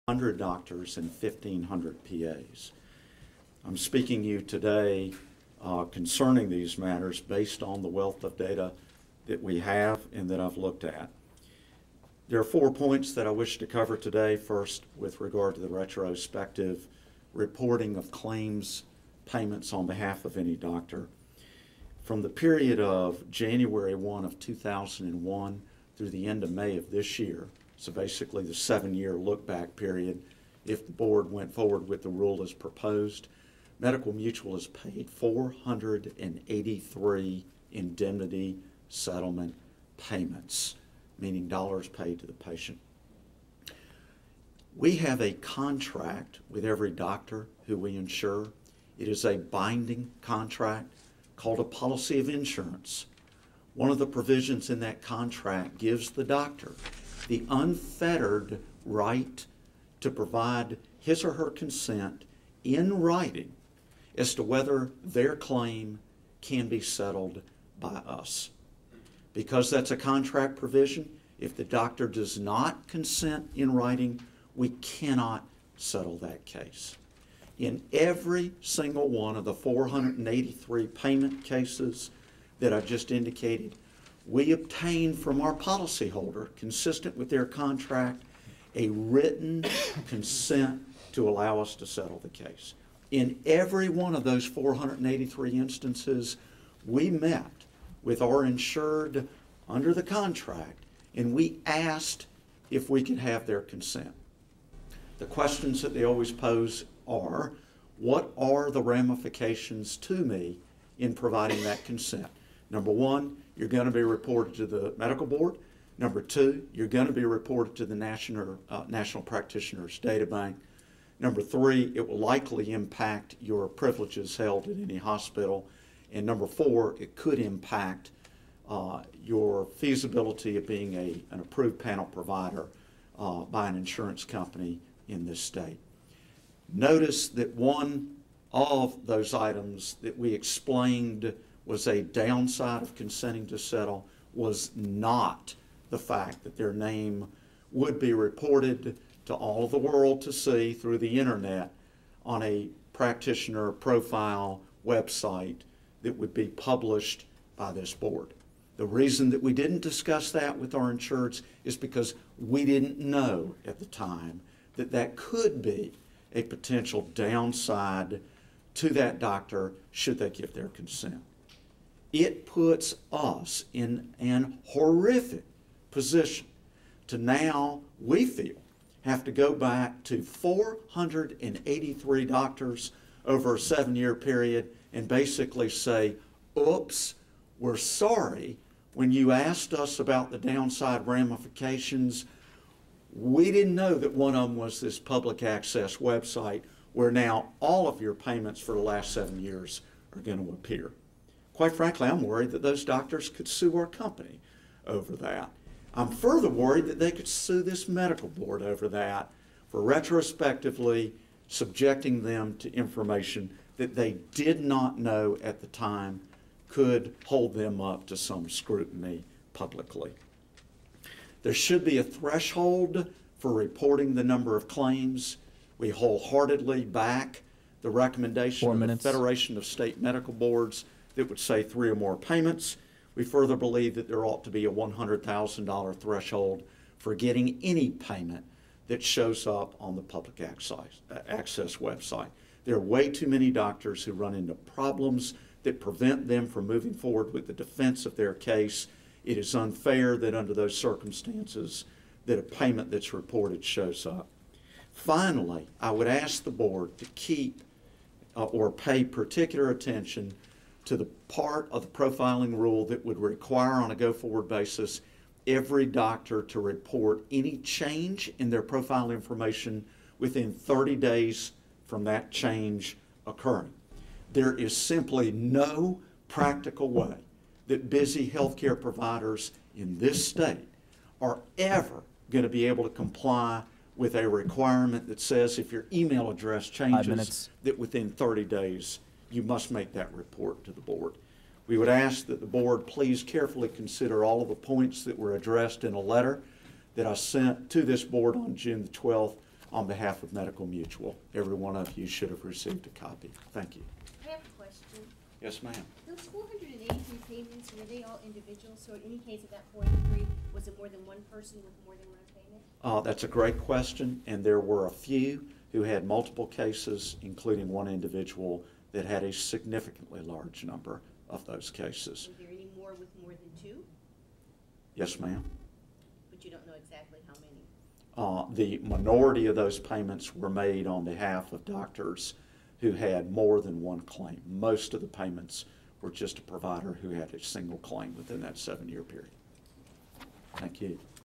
100 doctors and 1,500 PAs. I'm speaking to you today concerning these matters based on the wealth of data that we have and that I've looked at. There are 4 points that I wish to cover today. First, with regard to the retrospective reporting of claims payments on behalf of any doctor. From the period of January 1 of 2001 through the end of May of this year, so basically the 7-year look-back period, if the board went forward with the rule as proposed, Medical Mutual has paid 483 indemnity settlement payments, meaning dollars paid to the patient. We have a contract with every doctor who we insure. It is a binding contract called a policy of insurance. One of the provisions in that contract gives the doctor the unfettered right to provide his or her consent in writing as to whether their claim can be settled by us. Because that's a contract provision, if the doctor does not consent in writing, we cannot settle that case. In every single one of the 483 payment cases that I just indicated, we obtained from our policyholder, consistent with their contract, a written consent to allow us to settle the case. In every one of those 483 instances, we met with our insured under the contract and we asked if we could have their consent. The questions that they always pose are, what are the ramifications to me in providing that consent? Number one, you're going to be reported to the medical board. Number two, you're going to be reported to the National Practitioners Data Bank. Number three, it will likely impact your privileges held at any hospital. And number four, it could impact your feasibility of being an approved panel provider by an insurance company in this state. Notice that one of those items that we explained was a downside of consenting to settle was not the fact that their name would be reported to all of the world to see through the internet on a practitioner profile website that would be published by this board. The reason that we didn't discuss that with our insureds is because we didn't know at the time that that could be a potential downside to that doctor should they give their consent. It puts us in an horrific position to now, we feel, have to go back to 483 doctors over a 7-year period and basically say, oops, we're sorry. When you asked us about the downside ramifications, we didn't know that one of them was this public access website where now all of your payments for the last 7 years are going to appear. Quite frankly, I'm worried that those doctors could sue our company over that. I'm further worried that they could sue this medical board over that for retrospectively subjecting them to information that they did not know at the time could hold them up to some scrutiny publicly. There should be a threshold for reporting the number of claims. We wholeheartedly back the recommendation of the Federation of State Medical Boards that would say 3 or more payments. We further believe that there ought to be a $100,000 threshold for getting any payment that shows up on the public access website. There are way too many doctors who run into problems that prevent them from moving forward with the defense of their case. It is unfair that under those circumstances that a payment that's reported shows up. Finally, I would ask the board to keep or pay particular attention to the part of the profiling rule that would require on a go-forward basis every doctor to report any change in their profile information within 30 days from that change occurring. There is simply no practical way that busy healthcare providers in this state are ever going to be able to comply with a requirement that says if your email address changes, that within 30 days you must make that report to the board. We would ask that the board please carefully consider all of the points that were addressed in a letter that I sent to this board on June the 12th on behalf of Medical Mutual. Every one of you should have received a copy. Thank you. I have a question. Yes, ma'am. Those 483 payments, were they all individual? So in any case of that 483, was it more than one person with more than one payment? That's a great question, and there were a few who had multiple cases, including one individual that had a significantly large number of those cases. Was there any more with more than two? Yes, ma'am. But you don't know exactly how many? The minority of those payments were made on behalf of doctors who had more than one claim. Most of the payments were just a provider who had a single claim within that 7-year period. Thank you.